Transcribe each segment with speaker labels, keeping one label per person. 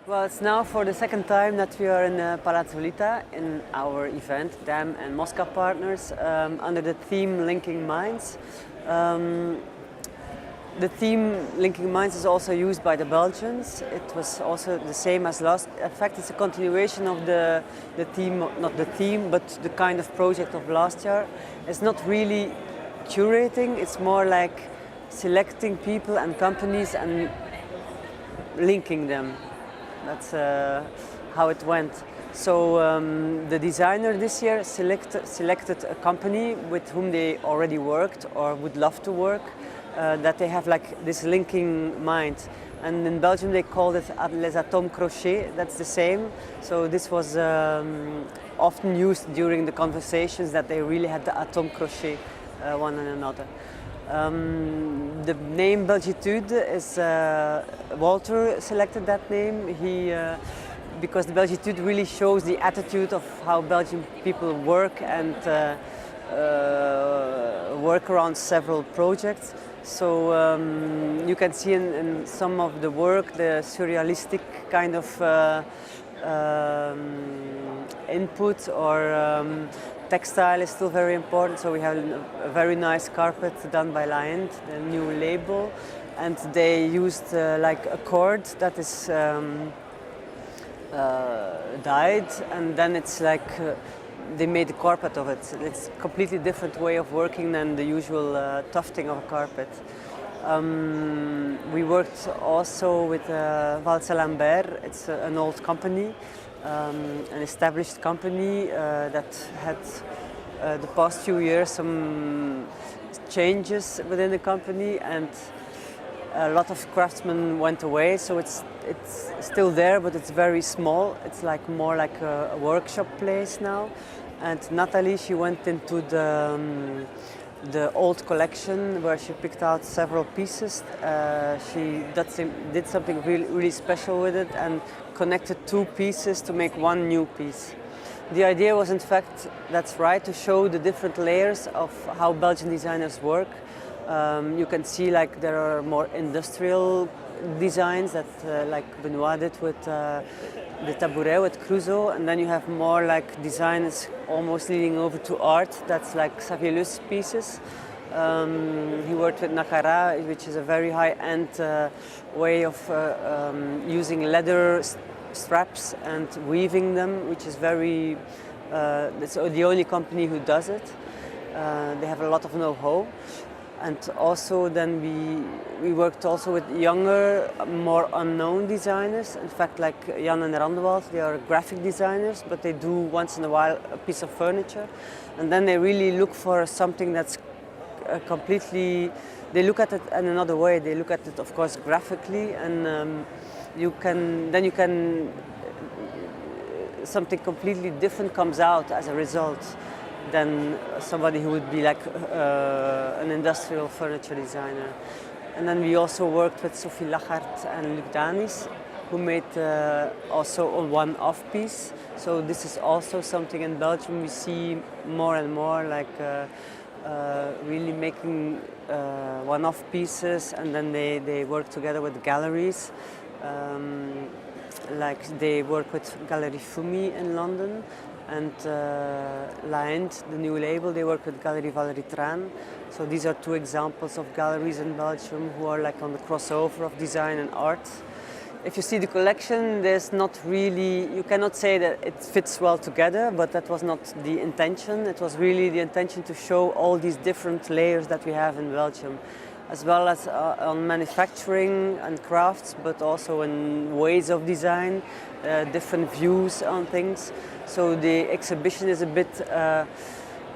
Speaker 1: Well, it's now for the second time that we are in Palazzo Lita in our event, Dem and Mosca partners, under the theme Linking Minds. The theme Linking Minds is also used by the Belgians. It was also the same as last. In fact, it's a continuation of the theme, not the theme, but the kind of project of last year. It's not really curating, it's more like selecting people and companies and linking them. That's how it went. So the designer this year selected a company with whom they already worked or would love to work, that they have like this linking mind. And in Belgium they called it les atomes crochets, that's the same. So this was often used during the conversations, that they really had the atome crochet one and another. The name Belgitude is Walter selected that name. Because the Belgitude really shows the attitude of how Belgian people work and work around several projects. So you can see in some of the work the surrealistic kind of input, or textile is still very important. So we have a very nice carpet done by Laend, the new label, and they used like a cord that is dyed, and then it's like they made a carpet of it. It's a completely different way of working than the usual tufting of a carpet. We worked also with Valse-Lambert. It's an old company, an established company that had the past few years some changes within the company, and a lot of craftsmen went away, so it's still there, but it's very small. It's like more like a workshop place now. And Nathalie, she went into the old collection where she picked out several pieces. She did something really special with it and connected two pieces to make one new piece. The idea was, in fact, that's right, to show the different layers of how Belgian designers work. You can see like there are more industrial designs that like Benoit did with the tabouret with Crusoe, and then you have more like designs almost leading over to art. That's like Savielus pieces. He worked with Nakara, which is a very high-end way of using leather straps and weaving them, which is very, it's the only company who does it. They have a lot of know-how. And also then we worked also with younger, more unknown designers. In fact, like Jan and Randewald, they are graphic designers, but they do once in a while a piece of furniture. And then they really look for something that's completely, they look at it in another way. They look at it, of course, graphically, and something completely different comes out as a result than somebody who would be like an industrial furniture designer. And then we also worked with Sophie Lachart and Luc Danis, who made also a one-off piece. So this is also something in Belgium we see more and more, like really making one-off pieces, and then they work together with galleries. Like they work with Galerie Fumi in London, and Laend, the new label, they work with Galerie Valérie Tran. So these are two examples of galleries in Belgium who are like on the crossover of design and art. If you see the collection, there's not really, you cannot say that it fits well together, but that was not the intention. It was really the intention to show all these different layers that we have in Belgium, as well as on manufacturing and crafts, but also in ways of design, different views on things. So the exhibition is a bit,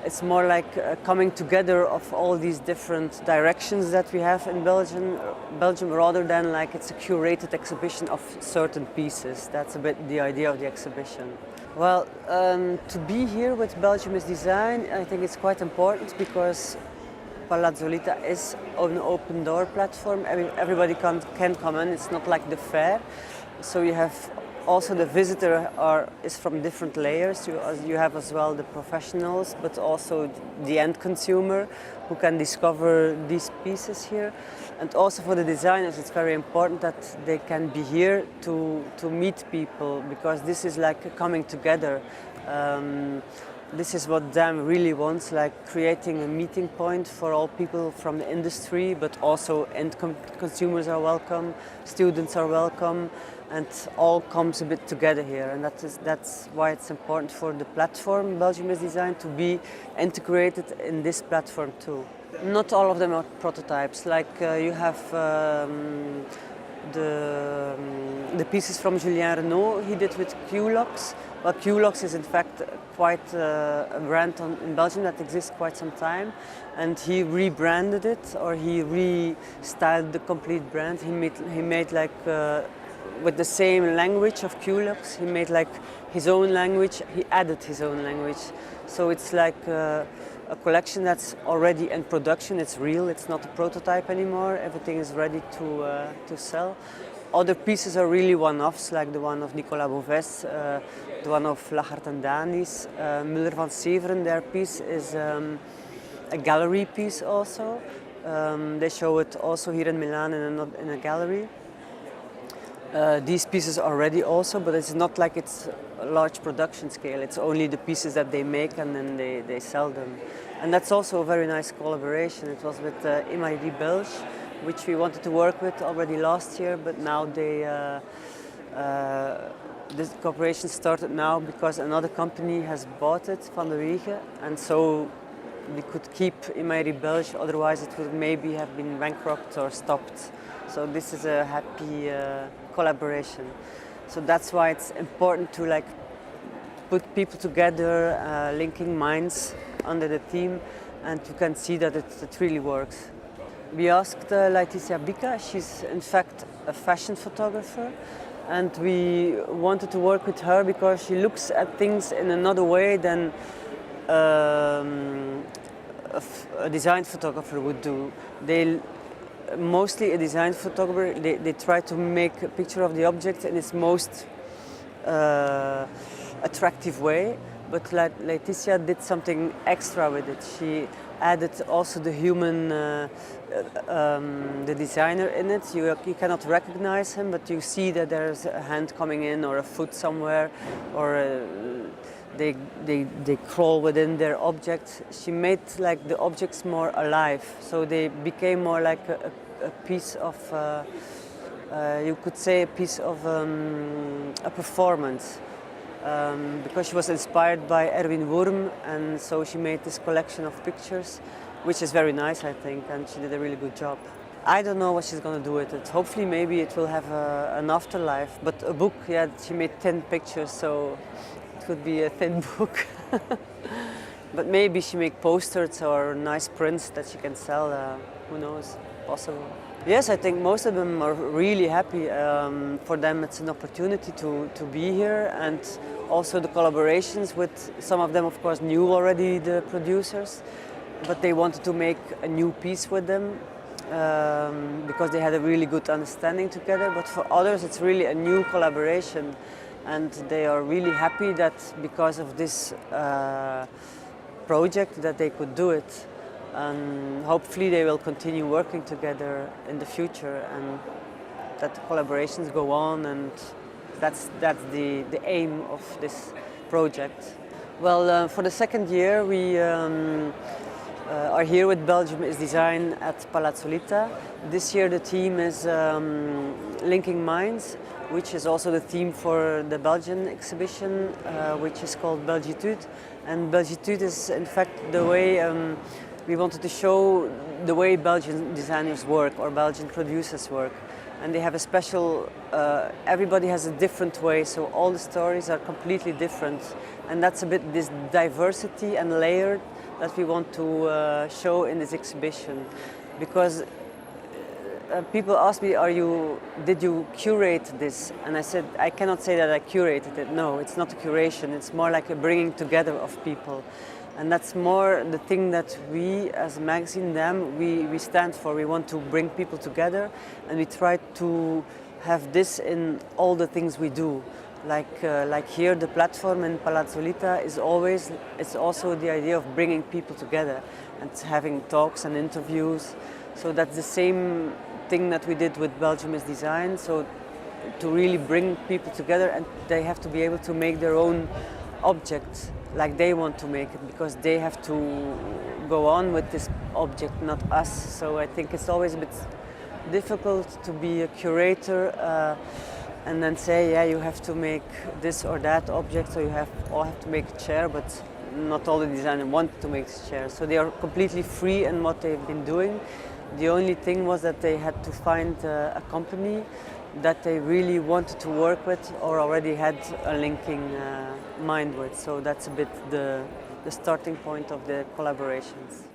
Speaker 1: it's more like coming together of all these different directions that we have in Belgium, rather than like it's a curated exhibition of certain pieces. That's a bit the idea of the exhibition. Well, to be here with Belgium is Design, I think it's quite important, because Palazzo Lita is an open door platform. Everybody can come in. It's not like the fair. So you have also the visitor is from different layers. You have as well the professionals, but also the end consumer who can discover these pieces here. And also for the designers, it's very important that they can be here to meet people, because this is like a coming together. This is what DAM really wants, like creating a meeting point for all people from the industry, but also end consumers are welcome, students are welcome, and all comes a bit together here. And that's why it's important for the platform Belgium is Designed to be integrated in this platform too. Not all of them are prototypes. Like you have the pieces from Julien Renaud he did with Qlox. Well, Qlox is in fact quite a brand in Belgium that exists quite some time, and he rebranded it, or he restyled the complete brand. He made like with the same language of Qlox, he made like his own language. He added his own language, so it's like a collection that's already in production. It's real. It's not a prototype anymore. Everything is ready to sell. Other pieces are really one-offs, like the one of Nicolas Beauvais, the one of Lachart and Danis. Muller van Severen, their piece is a gallery piece also. They show it also here in Milan in a gallery. These pieces are ready also, but it's not like it's a large production scale. It's only the pieces that they make and then they sell them. And that's also a very nice collaboration. It was with Imagerie Belge, which we wanted to work with already last year, but now this cooperation started now because another company has bought it, Van der Wiegen, and so we could keep Imagerie Belge, otherwise it would maybe have been bankrupt or stopped. So this is a happy collaboration. So that's why it's important to like put people together, linking minds under the theme, and you can see that it really works. We asked Laetitia Bica. She's in fact a fashion photographer, and we wanted to work with her because she looks at things in another way than a design photographer would do. Mostly a design photographer, they try to make a picture of the object in its most attractive way, but Laetitia did something extra with it. She added also the human, the designer in it. You cannot recognize him, but you see that there's a hand coming in or a foot somewhere, or they crawl within their object. She made like the objects more alive, so they became more like a piece of, you could say a piece of a performance. Because she was inspired by Erwin Wurm, and so she made this collection of pictures, which is very nice, I think, and she did a really good job. I don't know what she's going to do with it. Hopefully maybe it will have an afterlife, but a book, yeah, she made 10 pictures, so it could be a thin book. But maybe she make posters or nice prints that she can sell, who knows, possible. Yes, I think most of them are really happy. For them it's an opportunity to be here, and also the collaborations with some of them of course knew already the producers, but they wanted to make a new piece with them because they had a really good understanding together. But for others it's really a new collaboration, and they are really happy that because of this project that they could do it. And hopefully they will continue working together in the future, and that the collaborations go on, and that's the aim of this project. Well, for the second year we are here with Belgium is Design at Palazzo Litta. This year the theme is Linking Minds, which is also the theme for the Belgian exhibition, which is called Belgitude. And Belgitude is in fact the way we wanted to show the way Belgian designers work or Belgian producers work. And they have a special, everybody has a different way, so all the stories are completely different. And that's a bit this diversity and layer that we want to show in this exhibition. Because people ask me, did you curate this? And I said, I cannot say that I curated it. No, it's not a curation, it's more like a bringing together of people. And that's more the thing that we, as a magazine, we stand for. We want to bring people together, and we try to have this in all the things we do. Like here, the platform in Palazzo Lita is always, it's also the idea of bringing people together and having talks and interviews. So that's the same thing that we did with Belgium is Design. So to really bring people together, and they have to be able to make their own object like they want to make it, because they have to go on with this object, not us. So I think it's always a bit difficult to be a curator and then say, yeah, you have to make this or that object, so you all have to make a chair, but not all the designers want to make this chair. So they are completely free in what they've been doing. The only thing was that they had to find a company that they really wanted to work with or already had a linking mind with. So that's a bit the starting point of the collaborations.